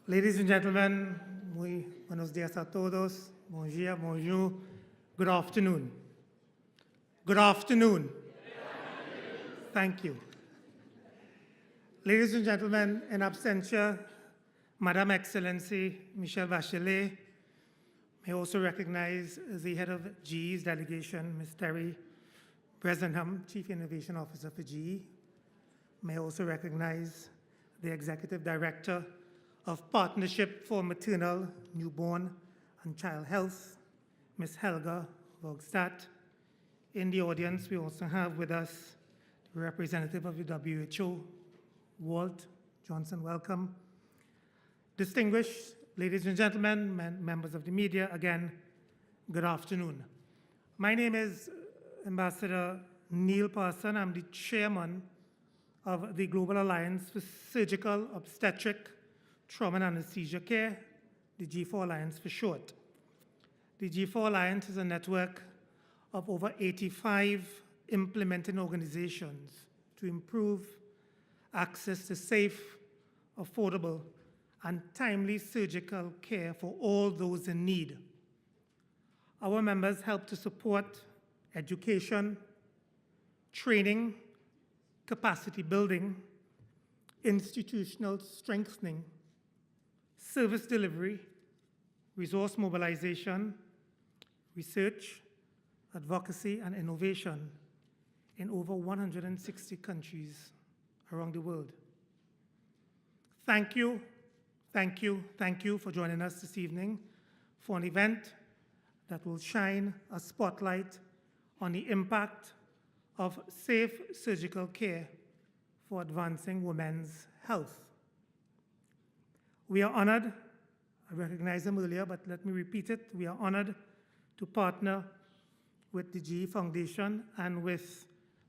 Ladies and gentlemen, muy buenos días a todos. Bon dia, bonjour. Good afternoon. Good afternoon. Thank you. Ladies and gentlemen, in absentia, Madame Excellency Michelle Bachelet, may also recognize the head of GE's delegation, Ms. Terry Bresenham, Chief Innovation Officer for GE. May also recognize the Executive Director of Partnership for Maternal, Newborn, and Child Health, Ms. Helga Vogstad. In the audience, we also have with us the representative of the WHO, Walt Johnson. Welcome. Distinguished ladies and gentlemen, members of the media, again, good afternoon. My name is Ambassador Neil Parson. I'm the chairman of the Global Alliance for Surgical Obstetric Trauma and Anesthesia Care, the G4 Alliance for short. The G4 Alliance is a network of over 85 implementing organizations to improve access to safe, affordable, and timely surgical care for all those in need. Our members help to support education, training, capacity building, institutional strengthening, service delivery, resource mobilization, research, advocacy, and innovation in over 160 countries around the world. Thank you for joining us this evening for an event that will shine a spotlight on the impact of safe surgical care for advancing women's health. We are honored, I recognized them earlier, but let me repeat it. We are honored to partner with the GE Foundation and with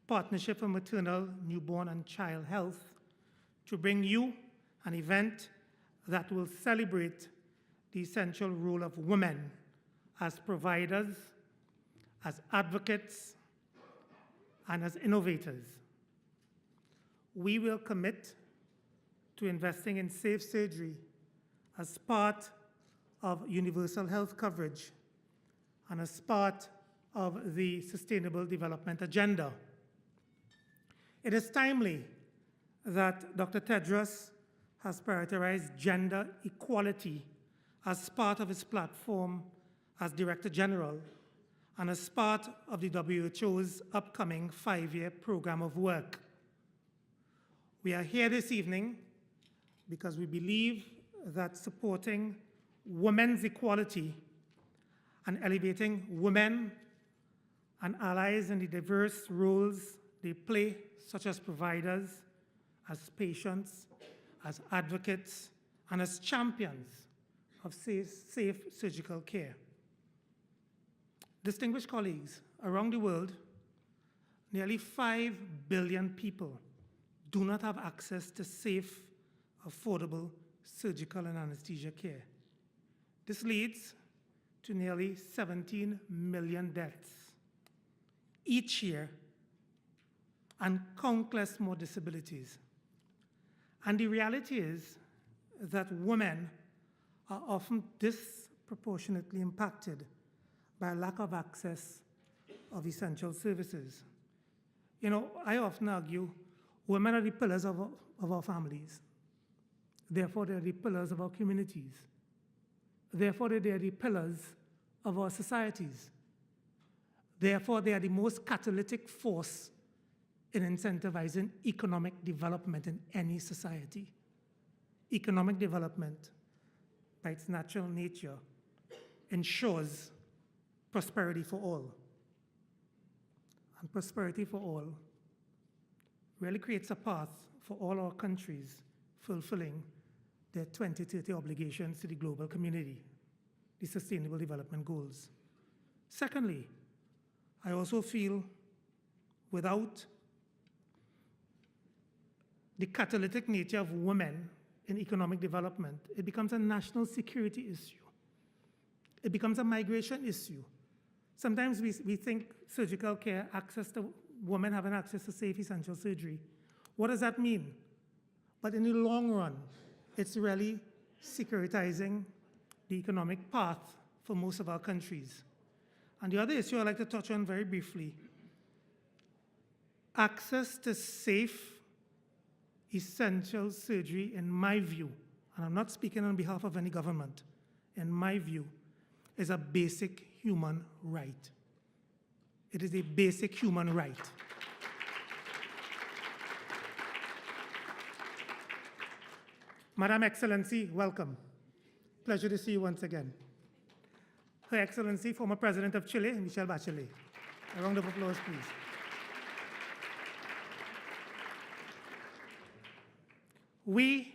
Partnership for Maternal, Newborn, and Child Health to bring you an event that will celebrate the essential role of women as providers, as advocates, and as innovators. We will commit to investing in safe surgery as part of universal health coverage and as part of the Sustainable Development Agenda. It is timely that Dr. Tedros has prioritized gender equality as part of his platform as Director General and as part of the WHO's upcoming 5-year program of work. We are here this evening because we believe that supporting women's equality and elevating women and allies in the diverse roles they play, such as providers, as patients, as advocates, and as champions of safe surgical care. Distinguished colleagues, around the world, nearly 5 billion people do not have access to safe, affordable surgical and anesthesia care. This leads to nearly 17 million deaths each year and countless more disabilities. And the reality is that women are often disproportionately impacted by lack of access of essential services. You know, I often argue women are the pillars of our families. Therefore, they're the pillars of our communities. Therefore, they are the pillars of our societies. Therefore, they are the most catalytic force in incentivizing economic development in any society. Economic development, by its natural nature, ensures prosperity for all. And prosperity for all really creates a path for all our countries fulfilling their 2030 obligations to the global community, the Sustainable Development Goals. Secondly, I also feel without the catalytic nature of women in economic development, it becomes a national security issue. It becomes a migration issue. Sometimes we think surgical care, access to women having access to safe essential surgery. What does that mean? But in the long run, it's really securitizing the economic path for most of our countries. And the other issue I'd like to touch on very briefly, access to safe, essential surgery, in my view, and I'm not speaking on behalf of any government, in my view, is a basic human right. It is a basic human right. Madam Excellency, welcome. Pleasure to see you once again. Her Excellency, former President of Chile, Michelle Bachelet. A round of applause, please. We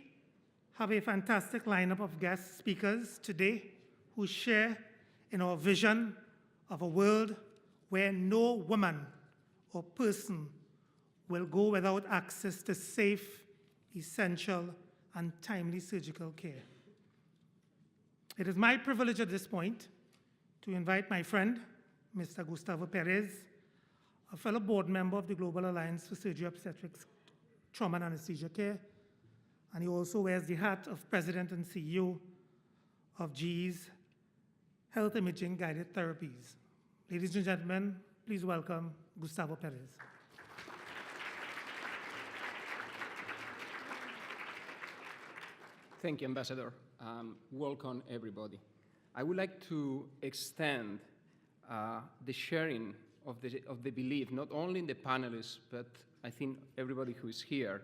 have a fantastic lineup of guest speakers today who share in our vision of a world where no woman or person will go without access to safe, essential, and timely surgical care. It is my privilege at this point to invite my friend, Mr. Gustavo Perez, a fellow board member of the Global Alliance for Surgery, Obstetrics, Trauma and Anesthesia Care, and he also wears the hat of President and CEO of GE's Health Imaging Guided Therapies. Ladies and gentlemen, please welcome Gustavo Perez. Thank you, Ambassador. Welcome, everybody. I would like to extend the sharing of the belief, not only in the panelists, but I think everybody who is here,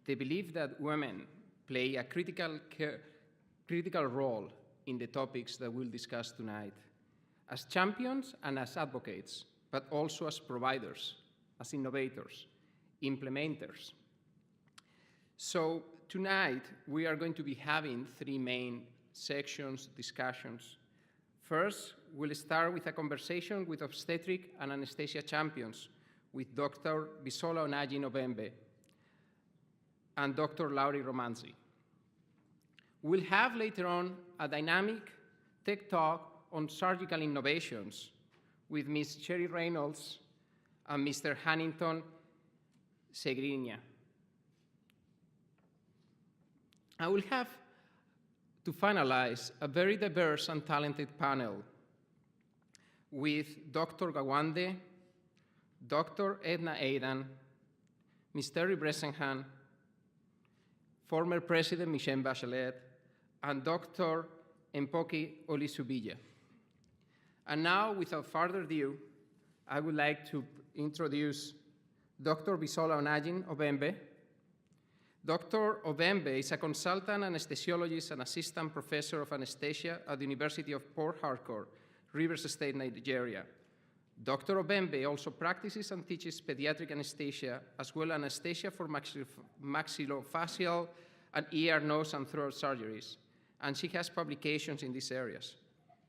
the belief that women play a critical role in the topics that we'll discuss tonight, as champions and as advocates, but also as providers, as innovators, implementers. So tonight, we are going to be having three main sections, discussions. First, we'll start with a conversation with obstetric and anesthesia champions, with Dr. Bisola Onaji-Novembe and Dr. Laurie Romanzi. We'll have later on a dynamic tech talk on surgical innovations with Ms. Sherry Reynolds and Mr. Hannington Segrinia. I will have to finalize a very diverse and talented panel with Dr. Gawande, Dr. Edna Aidan, Ms. Terry Bressenham, former President Michelle Bachelet, and Dr. Mpoki Olisubija. And now, without further ado, I would like to introduce Dr. Bisola Onaji-Novembe. Dr. Ovembe is a consultant anesthesiologist and assistant professor of anesthesia at the University of Port Harcourt, Rivers State, Nigeria. Dr. Ovembe also practices and teaches pediatric anesthesia, as well as anesthesia for maxillofacial and ear, nose, and throat surgeries, and she has publications in these areas.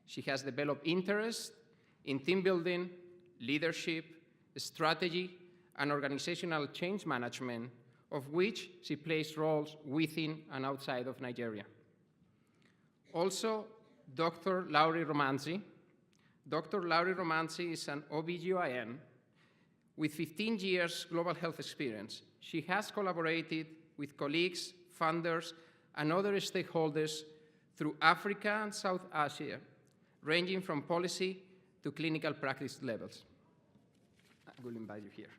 She has developed interest in team building, leadership, strategy, and organizational change management, of which she plays roles within and outside of Nigeria. Also, Dr. Laurie Romanzi. Dr. Laurie Romanzi is an OBGYN with 15 years global health experience. She has collaborated with colleagues, funders, and other stakeholders through Africa and South Asia, ranging from policy to clinical practice levels. I will invite you here.